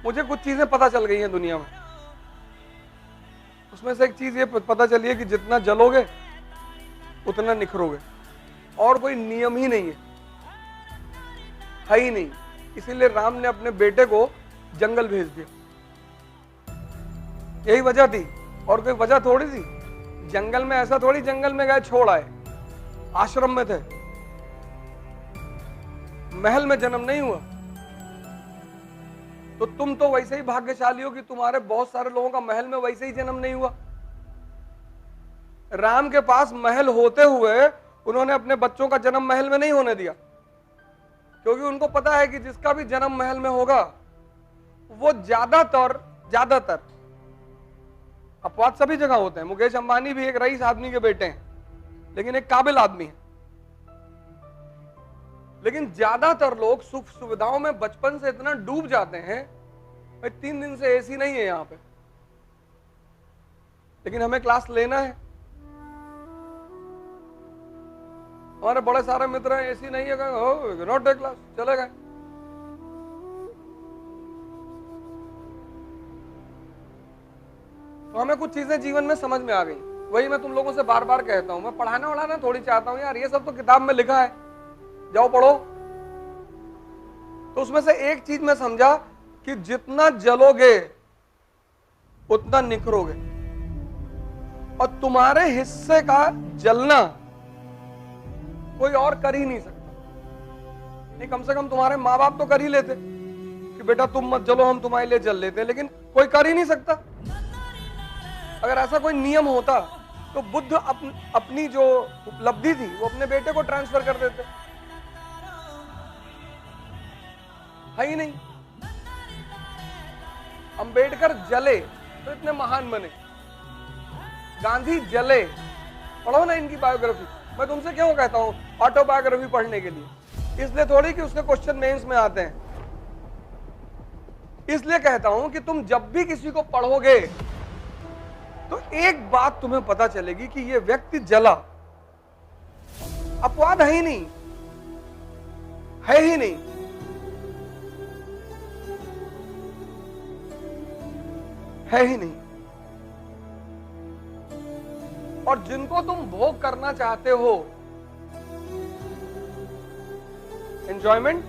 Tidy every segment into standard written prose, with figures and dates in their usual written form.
मुझे कुछ चीजें पता चल गई हैं दुनिया में। उसमें से एक चीज ये पता चली है कि जितना जलोगे उतना निखरोगे, और कोई नियम ही नहीं है ही नहीं। इसीलिए राम ने अपने बेटे को जंगल भेज दिया, यही वजह थी, और कोई वजह थोड़ी थी। जंगल में ऐसा थोड़ी जंगल में गए छोड़ आए, आश्रम में थे, महल में जन्म नहीं हुआ। तो तुम तो वैसे ही भाग्यशाली हो कि तुम्हारे बहुत सारे लोगों का महल में वैसे ही जन्म नहीं हुआ। राम के पास महल होते हुए उन्होंने अपने बच्चों का जन्म महल में नहीं होने दिया, क्योंकि उनको पता है कि जिसका भी जन्म महल में होगा वो ज्यादातर अपवाद सभी जगह होते हैं। मुकेश अंबानी भी एक रईस आदमी के बेटे हैं, लेकिन एक काबिल आदमी है। लेकिन ज्यादातर लोग सुख सुविधाओं में बचपन से इतना डूब जाते हैं, भाई 3 दिन से एसी नहीं है यहां पे, लेकिन हमें क्लास लेना है। हमारे बड़े सारे मित्र हैं, एसी नहीं है, नॉट टेक क्लास, चले गए। तो हमें कुछ चीजें जीवन में समझ में आ गई। वही मैं तुम लोगों से बार बार कहता हूं, मैं पढ़ाने वढ़ाना थोड़ी चाहता हूं यार, ये सब तो किताब में लिखा है, जाओ पढ़ो। तो उसमें से एक चीज मैं समझा कि जितना जलोगे उतना निखरोगे, और तुम्हारे हिस्से का जलना कोई और कर ही नहीं सकता। नहीं, कम से कम तुम्हारे माँ बाप तो कर ही लेते कि बेटा तुम मत जलो, हम तुम्हारे लिए जल लेते, लेकिन कोई कर ही नहीं सकता। अगर ऐसा कोई नियम होता तो बुद्ध अपनी जो उपलब्धि थी वो अपने बेटे को ट्रांसफर कर देते, है ही नहीं। अंबेडकर जले तो इतने महान बने, गांधी जले, पढ़ो ना इनकी बायोग्राफी। मैं तुमसे क्यों कहता हूं ऑटोबायोग्राफी पढ़ने के लिए? इसलिए थोड़ी कि उसके क्वेश्चन मेंस में आते हैं, इसलिए कहता हूं कि तुम जब भी किसी को पढ़ोगे तो एक बात तुम्हें पता चलेगी कि यह व्यक्ति जला, अपवाद है ही नहीं, है ही नहीं। है ही नहीं। और जिनको तुम भोग करना चाहते हो, एंजॉयमेंट,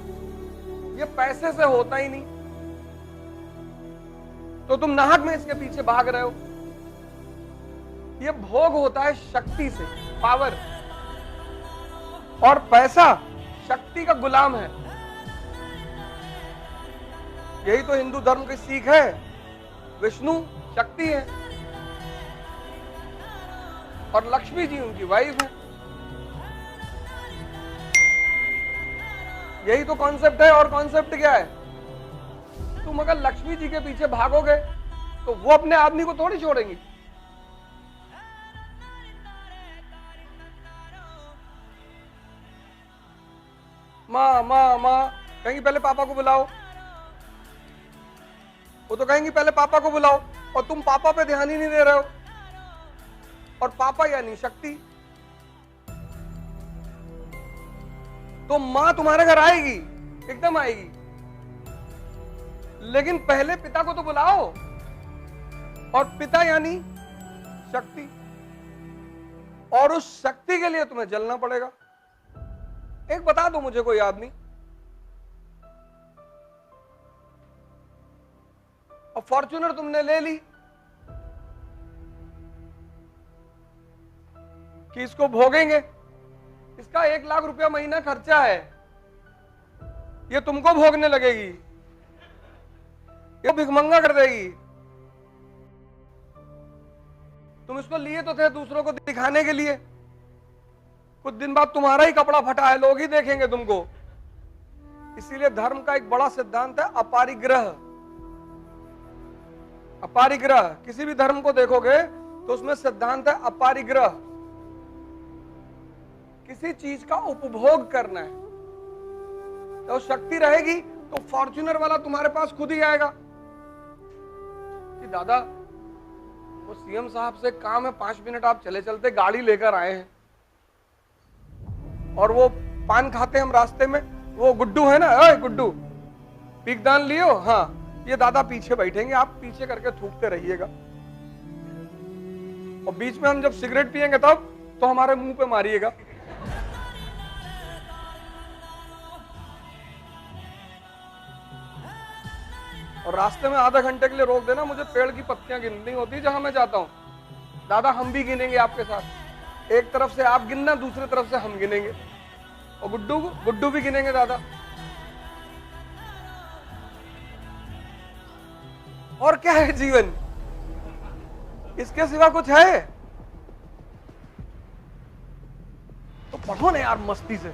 ये पैसे से होता ही नहीं, तो तुम नाहक में इसके पीछे भाग रहे हो। ये भोग होता है शक्ति से, पावर, और पैसा शक्ति का गुलाम है। यही तो हिंदू धर्म की सीख है। विष्णु शक्ति है और लक्ष्मी जी उनकी वाइफ है। यही तो कॉन्सेप्ट है। और कॉन्सेप्ट क्या है? तुम अगर लक्ष्मी जी के पीछे भागोगे तो वो अपने आदमी को थोड़ी छोड़ेंगी। माँ माँ माँ कहेंगी पहले पापा को बुलाओ, वो तो कहेंगी पहले पापा को बुलाओ, और तुम पापा पे ध्यान ही नहीं दे रहे हो। और पापा यानी शक्ति। तो मां तुम्हारे घर आएगी, एकदम आएगी, लेकिन पहले पिता को तो बुलाओ, और पिता यानी शक्ति, और उस शक्ति के लिए तुम्हें जलना पड़ेगा। एक बता दो मुझे कोई आदमी, और फॉर्च्यूनर तुमने ले ली कि इसको भोगेंगे, इसका 1 लाख रुपया महीना खर्चा है, ये तुमको भोगने लगेगी, ये भिखमंगा कर देगी। तुम इसको लिए तो थे दूसरों को दिखाने के लिए, कुछ दिन बाद तुम्हारा ही कपड़ा फटा है, लोग ही देखेंगे तुमको। इसीलिए धर्म का एक बड़ा सिद्धांत है अपरिग्रह। अपरिग्रह, किसी भी धर्म को देखोगे तो उसमें सिद्धांत है अपरिग्रह। किसी चीज का उपभोग करना है, तो शक्ति रहेगी तो फॉर्च्यूनर वाला तुम्हारे पास खुद ही आएगा कि दादा वो सीएम साहब से काम है, 5 मिनट आप चले चलते गाड़ी लेकर आए हैं, और वो पान खाते हम रास्ते में, वो गुड्डू है ना, अरे गुड्डू पीकदान लियो, हाँ ये दादा पीछे बैठेंगे, आप पीछे करके थूकते रहिएगा, और बीच में हम जब सिगरेट पिएंगे तब तो हमारे मुंह पे मारिएगा। और रास्ते में आधा घंटे के लिए रोक देना, मुझे पेड़ की पत्तियां गिननी होती जहां मैं जाता हूं। दादा हम भी गिनेंगे आपके साथ, एक तरफ से आप गिनना, दूसरी तरफ से हम गिनेंगे, और गुड्डू भी गिनेंगे दादा। और क्या है जीवन, इसके सिवा कुछ है? तो पढ़ो ना यार मस्ती से।